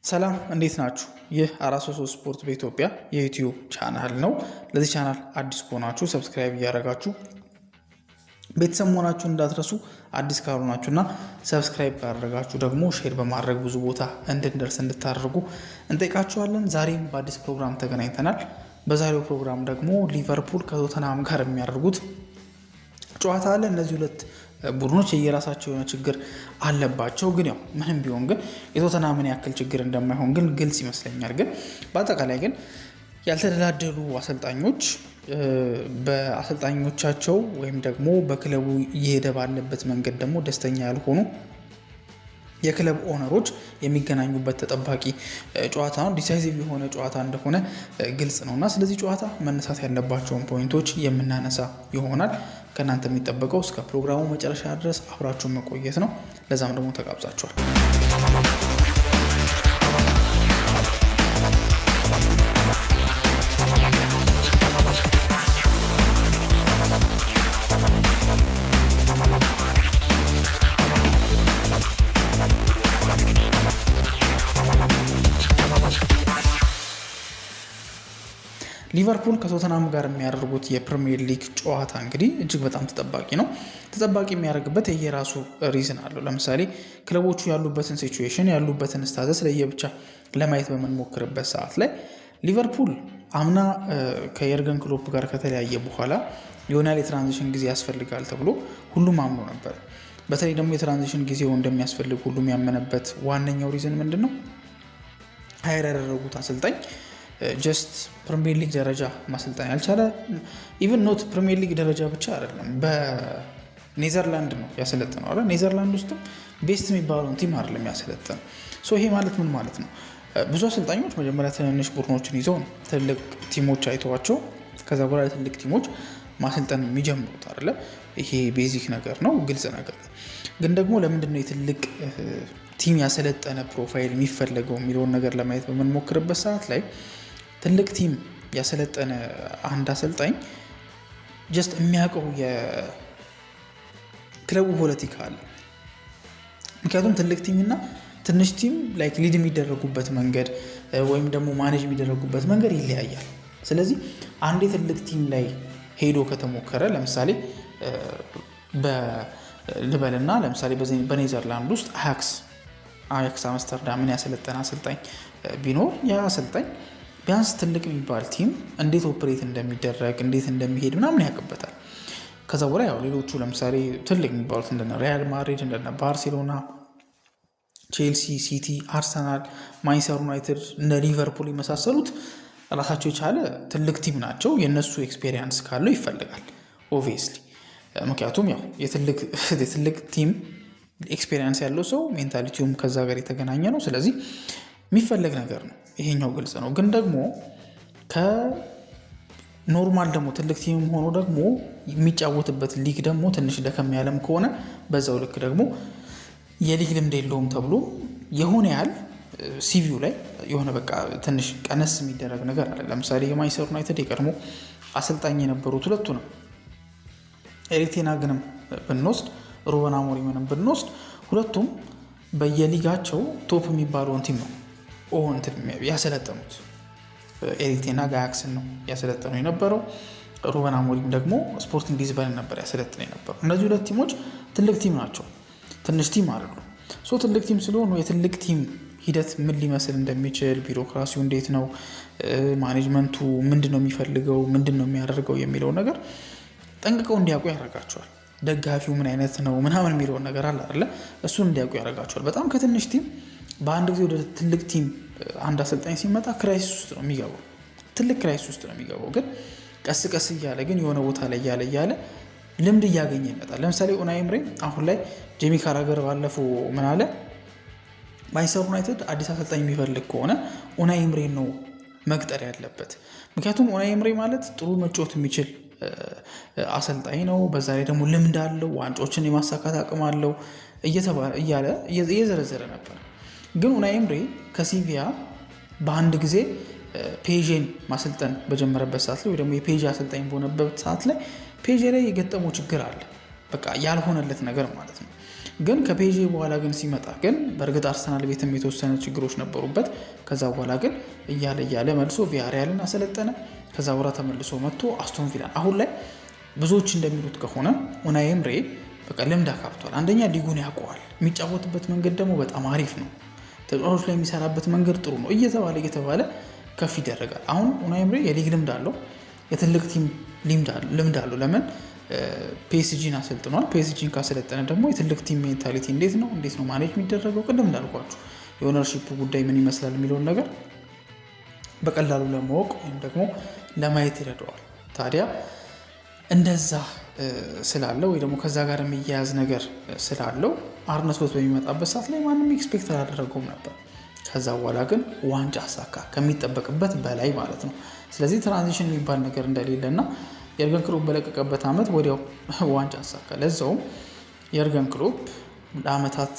ሰላም እንዴት ናችሁ? ይህ 433 ስፖርት በኢትዮጵያ የዩቲዩብ ቻናል ነው። ለዚህ ቻናል አዲስ ከሆናችሁ ሰብስክራይብ እያደረጋችሁ ቤተሰብ መሆናችሁን እንዳትረሱ። አዲስ ካልሆናችሁና ሰብስክራይብ ካደረጋችሁ ደግሞ ሼር በማድረግ ብዙ ቦታ እንድንደርስ እንድታደርጉ እንጠይቃችኋለን። ዛሬም በአዲስ ፕሮግራም ተገናኝተናል። በዛሬው ፕሮግራም ደግሞ ሊቨርፑል ከቶተንሃም ጋር የሚያደርጉት ጨዋታ አለ። እነዚህ ሁለት ቡድኖች የየራሳቸው የሆነ ችግር አለባቸው። ግን ያው ምንም ቢሆን ግን የቶተንሃምን ያክል ችግር እንደማይሆን ግን ግልጽ ይመስለኛል። ግን በአጠቃላይ ግን ያልተደላደሉ አሰልጣኞች በአሰልጣኞቻቸው ወይም ደግሞ በክለቡ እየሄደ ባለበት መንገድ ደግሞ ደስተኛ ያልሆኑ የክለብ ኦነሮች የሚገናኙበት ተጠባቂ ጨዋታ ነው። ዲሳይሲቭ የሆነ ጨዋታ እንደሆነ ግልጽ ነውና ስለዚህ ጨዋታ መነሳት ያለባቸውን ፖይንቶች የምናነሳ ይሆናል። ከእናንተ የሚጠበቀው እስከ ፕሮግራሙ መጨረሻ ድረስ አብራችሁን መቆየት ነው። ለዛም ደግሞ ተጋብዛችኋል። ሊቨርፑል ከቶተንሃም ጋር የሚያደርጉት የፕሪሚየር ሊግ ጨዋታ እንግዲህ እጅግ በጣም ተጠባቂ ነው። ተጠባቂ የሚያደርግበት የራሱ ሪዝን አለው። ለምሳሌ ክለቦቹ ያሉበትን ሲቹዌሽን ያሉበትን ስታተስ ለየብቻ ለማየት በምንሞክርበት ሰዓት ላይ ሊቨርፑል አምና ከየርገን ክሎፕ ጋር ከተለያየ በኋላ ሊዮናል የትራንዚሽን ጊዜ ያስፈልጋል ተብሎ ሁሉም አምኖ ነበር። በተለይ ደግሞ የትራንዚሽን ጊዜው እንደሚያስፈልግ ሁሉም ያመነበት ዋነኛው ሪዝን ምንድን ነው? ሀይር ያደረጉት አሰልጣኝ ጀስት ፕሪሚየር ሊግ ደረጃ ማሰልጠን ያልቻለ ኢቭን ኖት ፕሪሚየር ሊግ ደረጃ ብቻ አይደለም፣ በኔዘርላንድ ነው ያሰለጠነው አይደል? ኔዘርላንድ ውስጥም ቤስት የሚባለውን ቲም አይደለም ያሰለጠነው። ሶ ይሄ ማለት ምን ማለት ነው? ብዙ አሰልጣኞች መጀመሪያ ትንንሽ ቡድኖችን ይዘው ነው ትልቅ ቲሞች አይተዋቸው ከዛ በኋላ ትልቅ ቲሞች ማሰልጠን የሚጀምሩት አይደለ? ይሄ ቤዚክ ነገር ነው፣ ግልጽ ነገር ነው። ግን ደግሞ ለምንድነው የትልቅ ቲም ያሰለጠነ ፕሮፋይል የሚፈለገው የሚለውን ነገር ለማየት በምንሞክርበት ሰዓት ላይ ትልቅ ቲም ያሰለጠነ አንድ አሰልጣኝ ጀስት የሚያውቀው የክለቡ ፖለቲካ አለ። ምክንያቱም ትልቅ ቲም እና ትንሽ ቲም ላይክ ሊድ የሚደረጉበት መንገድ ወይም ደግሞ ማኔጅ የሚደረጉበት መንገድ ይለያያል። ስለዚህ አንድ ትልቅ ቲም ላይ ሄዶ ከተሞከረ ለምሳሌ ልበልና ለምሳሌ በኔዘርላንድ ውስጥ አያክስ አምስተርዳምን ያሰለጠነ አሰልጣኝ ቢኖር ያ አሰልጣኝ ቢያንስ ትልቅ የሚባል ቲም እንዴት ኦፕሬት እንደሚደረግ እንዴት እንደሚሄድ ምናምን ያውቅበታል። ከዛ በኋላ ያው ሌሎቹ ለምሳሌ ትልቅ የሚባሉት እንደነ ሪያል ማድሪድ፣ እንደነ ባርሴሎና፣ ቼልሲ፣ ሲቲ፣ አርሰናል፣ ማንቸስተር ዩናይትድ፣ እነ ሊቨርፑል የመሳሰሉት ራሳቸው የቻለ ትልቅ ቲም ናቸው። የእነሱ ኤክስፔሪንስ ካለው ይፈልጋል ኦብቪየስሊ። ምክንያቱም ያው የትልቅ ቲም ኤክስፔሪንስ ያለው ሰው ሜንታሊቲውም ከዛ ጋር የተገናኘ ነው። ስለዚህ የሚፈለግ ነገር ነው። ይሄኛው ግልጽ ነው። ግን ደግሞ ከኖርማል ደግሞ ትልቅ ቲም ሆኖ ደግሞ የሚጫወትበት ሊግ ደግሞ ትንሽ ደከም ያለም ከሆነ በዛው ልክ ደግሞ የሊግ ልምድ የለውም ተብሎ የሆነ ያህል ሲቪው ላይ የሆነ በቃ ትንሽ ቀነስ የሚደረግ ነገር አለ። ለምሳሌ የማንቸስተር ዩናይትድ የቀድሞ አሰልጣኝ የነበሩት ሁለቱ ነው ኤሪክ ቴን ሃግንም ብንወስድ ሩበን አሞሪምንም ብንወስድ ሁለቱም በየሊጋቸው ቶፕ የሚባለውን ቲም ነው ያሰለጠኑት። ኤሪክ ቴን ሃግ አያክስን ነው ያሰለጠኑ የነበረው። ሩበን አሞሪም ደግሞ ስፖርቲንግ ሊዝበንን ነበር ያሰለጠኑ የነበረው። እነዚህ ሁለት ቲሞች ትልቅ ቲም ናቸው፣ ትንሽ ቲም አይደሉም። ትልቅ ቲም ስለሆኑ የትልቅ ቲም ሂደት ምን ሊመስል እንደሚችል፣ ቢሮክራሲው እንዴት ነው፣ ማኔጅመንቱ ምንድን ነው የሚፈልገው፣ ምንድን ነው የሚያደርገው የሚለው ነገር ጠንቅቀው እንዲያውቁ ያደርጋቸዋል። ደጋፊው ምን አይነት ነው ምናምን የሚለውን ነገር አለ አይደለ? እሱን እንዲያውቁ ያደርጋቸዋል። በጣም ከትንሽ ቲም በአንድ ጊዜ ወደ ትልቅ ቲም አንድ አሰልጣኝ ሲመጣ ክራይሲስ ውስጥ ነው የሚገባው፣ ትልቅ ክራይሲስ ውስጥ ነው የሚገባው። ግን ቀስ ቀስ እያለ ግን የሆነ ቦታ ላይ እያለ ልምድ እያገኘ ይመጣል። ለምሳሌ ኡናይ ኤምሬ አሁን ላይ ጄሚ ካራገር ባለፈው ምን አለ? ማንቸስተር ዩናይትድ አዲስ አሰልጣኝ የሚፈልግ ከሆነ ኡናይ ኤምሬ ነው መቅጠር ያለበት። ምክንያቱም ኡናይ ኤምሬ ማለት ጥሩ መጫወት የሚችል አሰልጣኝ ነው። በዛ ላይ ደግሞ ልምድ አለው፣ ዋንጫዎችን የማሳካት አቅም አለው እያለ እየዘረዘረ ነበር። ግን ኡናይ ኤምሬ ከሲቪያ በአንድ ጊዜ ፔዥን ማሰልጠን በጀመረበት ሰዓት ላይ ወይ ደግሞ የፔዥ አሰልጣኝ በሆነበት ሰዓት ላይ ፔዥ ላይ የገጠመው ችግር አለ። በቃ ያልሆነለት ነገር ማለት ነው። ግን ከፔዤ በኋላ ግን ሲመጣ ግን በእርግጥ አርሰናል ቤትም የተወሰነ ችግሮች ነበሩበት። ከዛ በኋላ ግን እያለ መልሶ ቪያሪያልን አሰለጠነ። ከዛ በኋላ ተመልሶ መጥቶ አስቶን ቪላን አሁን ላይ ብዙዎች እንደሚሉት ከሆነ ኡናይ ኤምሬ በቃ ልምድ አካብቷል። አንደኛ ሊጉን ያውቀዋል፣ የሚጫወትበት መንገድ ደግሞ በጣም አሪፍ ነው፣ ተጫዋቾች ላይ የሚሰራበት መንገድ ጥሩ ነው እየተባለ ከፍ ይደረጋል። አሁን ኡናይ ኤምሬ የሊግ ልምድ አለው፣ የትልቅ ቲም ልምድ አለው። ለምን ፒኤስጂን አሰልጥኗል። ፒኤስጂን ካሰለጠነ ደግሞ የትልቅ ቲም ሜንታሊቲ እንዴት ነው ማኔጅ የሚደረገው፣ ቅድም እንዳልኳችሁ የኦነርሺፕ ጉዳይ ምን ይመስላል የሚለውን ነገር በቀላሉ ለማወቅ ወይም ደግሞ ለማየት ይረዳዋል። ታዲያ እንደዛ ስላለው ወይ ደግሞ ከዛ ጋር የሚያያዝ ነገር ስላለው አርነ ስሎት በሚመጣበት ሰዓት ላይ ማንም ኤክስፔክት አላደረገውም ነበር። ከዛ በኋላ ግን ዋንጫ አሳካ፣ ከሚጠበቅበት በላይ ማለት ነው። ስለዚህ ትራንዚሽን የሚባል ነገር እንደሌለና የርገን ክሎፕ በለቀቀበት ዓመት ወዲያው ዋንጫ አሳካ። ለዛውም የርገን ክሎፕ ለአመታት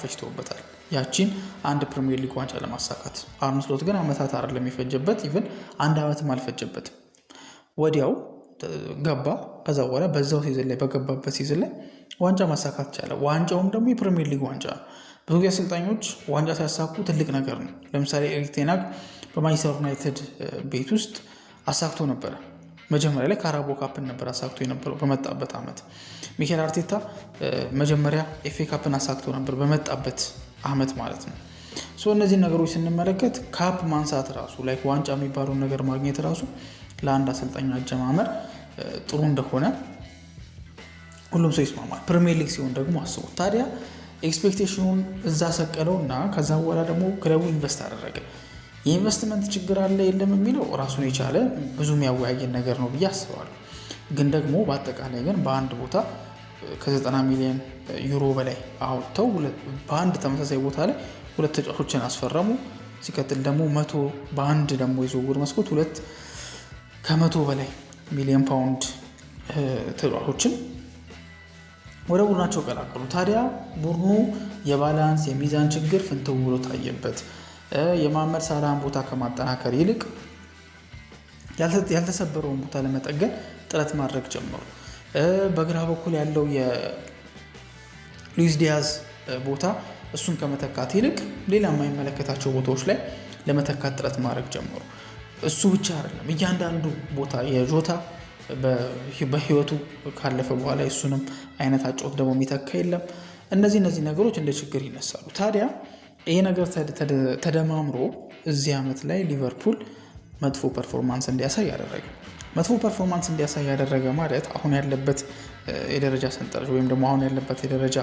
ፈጅተውበታል ያቺን አንድ ፕሪሚየር ሊግ ዋንጫ ለማሳካት። አርነ ስሎት ግን አመታት አይደለም የፈጀበት፣ ኢቭን አንድ ዓመትም አልፈጀበትም። ወዲያው ገባ። ከዛ በኋላ በዛው ሲዝን ላይ በገባበት ሲዝን ላይ ዋንጫ ማሳካት ቻለ። ዋንጫውም ደግሞ የፕሪሚየር ሊግ ዋንጫ። ብዙ ጊዜ አሰልጣኞች ዋንጫ ሲያሳኩ ትልቅ ነገር ነው። ለምሳሌ ኤሪክ ቴን ሃግ በማንቸስተር ዩናይትድ ቤት ውስጥ አሳክቶ ነበረ። መጀመሪያ ላይ ካራቦ ካፕን ነበር አሳክቶ የነበረው በመጣበት ዓመት። ሚኬል አርቴታ መጀመሪያ ኤፍ ኤ ካፕን አሳክቶ ነበር በመጣበት ዓመት ማለት ነው። እነዚህ ነገሮች ስንመለከት ካፕ ማንሳት ራሱ ላይ ዋንጫ የሚባለውን ነገር ማግኘት ራሱ ለአንድ አሰልጣኝ አጀማመር ጥሩ እንደሆነ ሁሉም ሰው ይስማማል። ፕሪሚየር ሊግ ሲሆን ደግሞ አስቡት ታዲያ ኤክስፔክቴሽኑን እዛ ሰቀለው እና ከዛ በኋላ ደግሞ ክለቡ ኢንቨስት አደረገ። የኢንቨስትመንት ችግር አለ የለም የሚለው ራሱን የቻለ ብዙ የሚያወያየን ነገር ነው ብዬ አስባለሁ። ግን ደግሞ በአጠቃላይ ግን በአንድ ቦታ ከ90 ሚሊዮን ዩሮ በላይ አውጥተው በአንድ ተመሳሳይ ቦታ ላይ ሁለት ተጫዋቾችን አስፈረሙ። ሲቀጥል ደግሞ በአንድ ደግሞ የዝውውር መስኮት ከ100 በላይ ሚሊዮን ፓውንድ ተጫዋቾችን ወደ ቡድናቸው ቀላቀሉ። ታዲያ ቡድኑ የባላንስ የሚዛን ችግር ፍንትው ብሎ ታየበት። የመሐመድ ሳላህን ቦታ ከማጠናከር ይልቅ ያልተሰበረውን ቦታ ለመጠገን ጥረት ማድረግ ጀመሩ። በግራ በኩል ያለው የሉዊስ ዲያዝ ቦታ እሱን ከመተካት ይልቅ ሌላ የማይመለከታቸው ቦታዎች ላይ ለመተካት ጥረት ማድረግ ጀመሩ። እሱ ብቻ አይደለም፣ እያንዳንዱ ቦታ የጆታ በህይወቱ ካለፈ በኋላ እሱንም አይነት አጫወት ደግሞ የሚተካ የለም። እነዚህ ነገሮች እንደ ችግር ይነሳሉ። ታዲያ ይሄ ነገር ተደማምሮ እዚህ ዓመት ላይ ሊቨርፑል መጥፎ ፐርፎርማንስ እንዲያሳይ ያደረገ። መጥፎ ፐርፎርማንስ እንዲያሳይ ያደረገ ማለት አሁን ያለበት የደረጃ ሰንጠረዥ ወይም ደግሞ አሁን ያለበት የደረጃ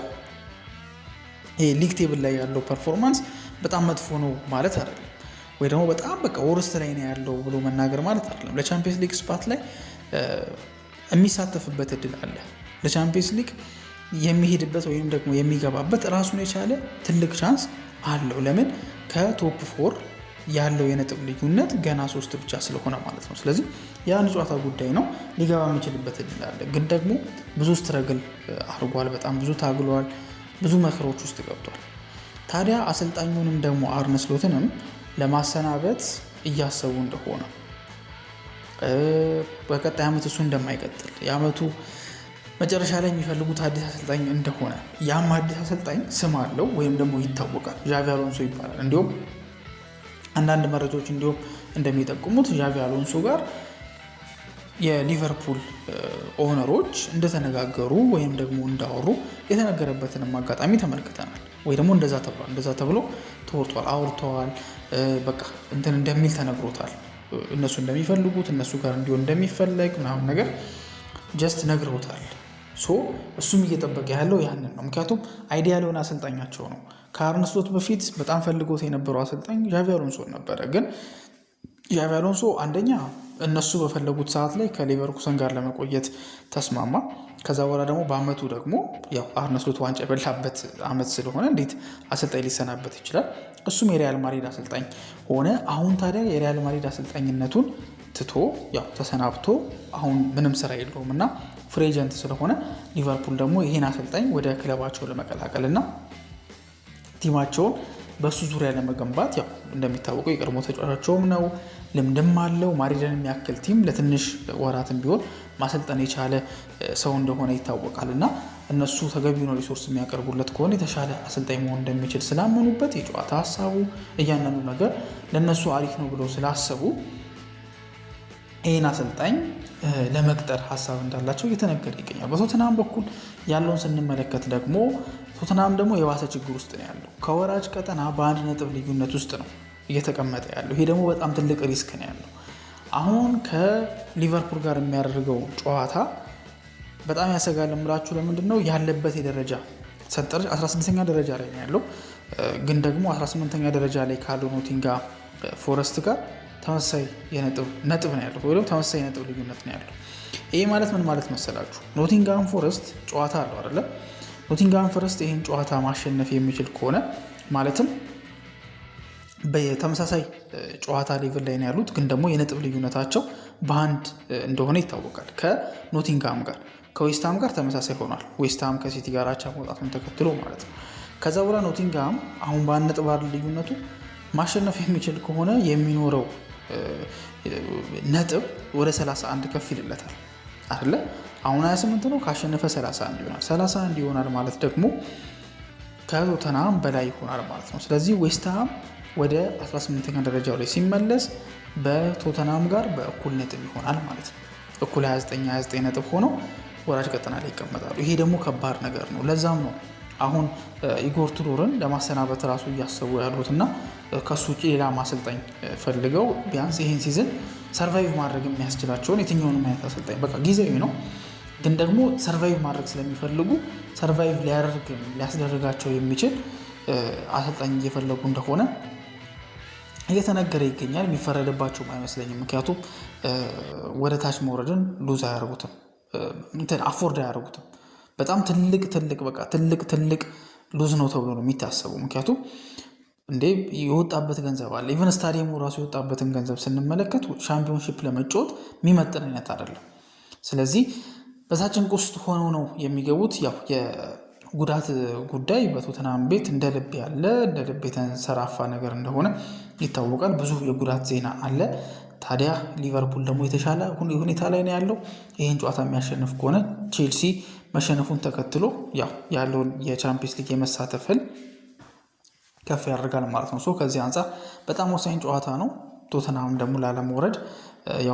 ሊግ ቴብል ላይ ያለው ፐርፎርማንስ በጣም መጥፎ ነው ማለት አይደለም፣ ወይ ደግሞ በጣም በቃ ወርስት ላይ ነው ያለው ብሎ መናገር ማለት አይደለም። ለቻምፒየንስ ሊግ ስፓት ላይ የሚሳተፍበት እድል አለ። ለቻምፒየንስ ሊግ የሚሄድበት ወይም ደግሞ የሚገባበት ራሱን የቻለ ትልቅ ቻንስ አለው። ለምን? ከቶፕ 4 ያለው የነጥብ ልዩነት ገና 3 ብቻ ስለሆነ ማለት ነው። ስለዚህ ያን ጨዋታ ጉዳይ ነው፣ ሊገባ የሚችልበት እድል አለ። ግን ደግሞ ብዙ ስትረግል አድርጓል፣ በጣም ብዙ ታግሏል፣ ብዙ መከሮች ውስጥ ገብቷል። ታዲያ አሰልጣኙንም ደግሞ አርነ ስሎትንም ለማሰናበት እያሰቡ እንደሆነ በቀጣይ ዓመት እሱ እንደማይቀጥል የዓመቱ መጨረሻ ላይ የሚፈልጉት አዲስ አሰልጣኝ እንደሆነ ያም አዲስ አሰልጣኝ ስም አለው ወይም ደግሞ ይታወቃል። ዣቪ አሎንሶ ይባላል። እንዲሁም አንዳንድ መረጃዎች እንዲሁም እንደሚጠቁሙት ዣቪ አሎንሶ ጋር የሊቨርፑል ኦነሮች እንደተነጋገሩ ወይም ደግሞ እንዳወሩ የተነገረበትንም አጋጣሚ ተመልክተናል። ወይ ደግሞ እንደዛ ተብሎ ተወርቷል፣ አውርተዋል። በቃ እንትን እንደሚል ተነግሮታል። እነሱ እንደሚፈልጉት እነሱ ጋር እንዲሆን እንደሚፈለግ ምናምን ነገር ጀስት ነግረውታል። እሱም እየጠበቀ ያለው ያንን ነው። ምክንያቱም አይዲያል የሆነ አሰልጣኛቸው ነው። ከአርነ ስሎት በፊት በጣም ፈልጎት የነበረው አሰልጣኝ ዣቪ አሎንሶ ነበረ። ግን ዣቪ አሎንሶ አንደኛ እነሱ በፈለጉት ሰዓት ላይ ከሌቨርኩሰን ጋር ለመቆየት ተስማማ። ከዛ በኋላ ደግሞ በአመቱ ደግሞ ያው አርነ ስሎት ዋንጫ የበላበት አመት ስለሆነ እንዴት አሰልጣኝ ሊሰናበት ይችላል? እሱም የሪያል ማድሪድ አሰልጣኝ ሆነ። አሁን ታዲያ የሪያል ማድሪድ አሰልጣኝነቱን ትቶ ያው ተሰናብቶ አሁን ምንም ስራ የለውም እና ፍሪ ኤጀንት ስለሆነ ሊቨርፑል ደግሞ ይሄን አሰልጣኝ ወደ ክለባቸው ለመቀላቀል እና ቲማቸውን በሱ ዙሪያ ለመገንባት ያው እንደሚታወቀው የቀድሞ ተጫዋቻቸውም ነው፣ ልምድም አለው። ማድሪድን የሚያክል ቲም ለትንሽ ወራትም ቢሆን ማሰልጠን የቻለ ሰው እንደሆነ ይታወቃል እና እነሱ ተገቢውን ሪሶርስ የሚያቀርቡለት ከሆነ የተሻለ አሰልጣኝ መሆን እንደሚችል ስላመኑበት የጨዋታ ሀሳቡ እያንዳንዱ ነገር ለእነሱ አሪፍ ነው ብለው ስላሰቡ ይህን አሰልጣኝ ለመቅጠር ሀሳብ እንዳላቸው እየተነገረ ይገኛል። በቶተንሃም በኩል ያለውን ስንመለከት ደግሞ ቶተንሃም ደግሞ የባሰ ችግር ውስጥ ነው ያለው። ከወራጅ ቀጠና በ1 ነጥብ ልዩነት ውስጥ ነው እየተቀመጠ ያለው። ይሄ ደግሞ በጣም ትልቅ ሪስክ ነው ያለው። አሁን ከሊቨርፑል ጋር የሚያደርገው ጨዋታ በጣም ያሰጋል የምላችሁ ለምንድን ነው? ያለበት የደረጃ ሰንጠረዥ 16ኛ ደረጃ ላይ ነው ያለው። ግን ደግሞ 18ኛ ደረጃ ላይ ካለው ኖቲንጋም ፎረስት ጋር ተመሳሳይ ነጥብ ነው ያለው፣ ወይ ተመሳሳይ ነጥብ ልዩነት ነው ያለው። ይሄ ማለት ምን ማለት መሰላችሁ? ኖቲንጋም ፎረስት ጨዋታ አለው አይደለ? ኖቲንጋም ፎረስት ይህን ጨዋታ ማሸነፍ የሚችል ከሆነ ማለትም በተመሳሳይ ጨዋታ ሌቭል ላይ ነው ያሉት፣ ግን ደግሞ የነጥብ ልዩነታቸው በአንድ እንደሆነ ይታወቃል። ከኖቲንጋም ጋር ከዌስትሃም ጋር ተመሳሳይ ሆኗል። ዌስትሃም ከሲቲ ጋር አቻ መውጣቱን ተከትሎ ማለት ነው። ከዛ በኋላ ኖቲንጋም አሁን በአንድ ነጥብ አይደል ልዩነቱ፣ ማሸነፍ የሚችል ከሆነ የሚኖረው ነጥብ ወደ 31 ከፍ ይልለታል አይደለ? አሁን 28 ነው፣ ካሸነፈ 31 ይሆናል። 31 ይሆናል ማለት ደግሞ ከቶተንሃም በላይ ይሆናል ማለት ነው። ስለዚህ ዌስትሃም ወደ 18ኛ ደረጃው ላይ ሲመለስ በቶተንሃም ጋር በእኩል ነጥብ ይሆናል ማለት ነው። እኩል 29 ነጥብ ሆነው ወራጅ ቀጠና ላይ ይቀመጣሉ። ይሄ ደግሞ ከባድ ነገር ነው። ለዛም ነው አሁን ኢጎር ቱዶርን ለማሰናበት ራሱ እያሰቡ ያሉትና ከሱ ውጭ ሌላ ማሰልጣኝ ፈልገው ቢያንስ ይሄን ሲዝን ሰርቫይቭ ማድረግ የሚያስችላቸውን የትኛውንም አይነት አሰልጣኝ በቃ ጊዜያዊ ነው፣ ግን ደግሞ ሰርቫይቭ ማድረግ ስለሚፈልጉ ሰርቫይቭ ሊያስደርጋቸው የሚችል አሰልጣኝ እየፈለጉ እንደሆነ እየተነገረ ይገኛል። የሚፈረድባቸውም አይመስለኝም። ምክንያቱም ወደ ታች መውረድን ሉዝ አያደርጉትም፣ አፎርድ አያደርጉትም። በጣም ትልቅ ሉዝ ነው ተብሎ ነው የሚታሰቡ። ምክንያቱም እንዴ የወጣበት ገንዘብ አለ። ኢቨን ስታዲየሙ ራሱ የወጣበትን ገንዘብ ስንመለከት ሻምፒዮንሺፕ ለመጫወት የሚመጥን አይነት አይደለም። ስለዚህ በዛ ጭንቅ ውስጥ ሆነው ነው የሚገቡት። ያው የጉዳት ጉዳይ በቶተንሃም ቤት እንደ ልብ የተንሰራፋ ነገር እንደሆነ ይታወቃል። ብዙ የጉዳት ዜና አለ። ታዲያ ሊቨርፑል ደግሞ የተሻለ ሁኔታ ላይ ነው ያለው። ይህን ጨዋታ የሚያሸንፍ ከሆነ ቼልሲ መሸነፉን ተከትሎ ያለውን የቻምፒየንስ ሊግ የመሳተፍ ህልም ከፍ ያደርጋል ማለት ነው። ከዚህ አንጻር በጣም ወሳኝ ጨዋታ ነው። ቶተንሃም ደግሞ ላለመውረድ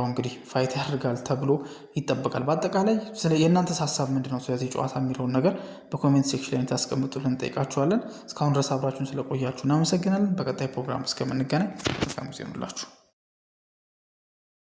እንግዲህ ፋይት ያደርጋል ተብሎ ይጠበቃል። በአጠቃላይ የእናንተ ሀሳብ ምንድን ነው ስለዚህ ጨዋታ የሚለውን ነገር በኮሜንት ሴክሽን ላይ ታስቀምጡልን እንጠይቃችኋለን። እስካሁን ድረስ አብራችሁን ስለቆያችሁ እናመሰግናለን። በቀጣይ ፕሮግራም እስከምንገናኝ መልካም ጊዜ ይሁንላችሁ።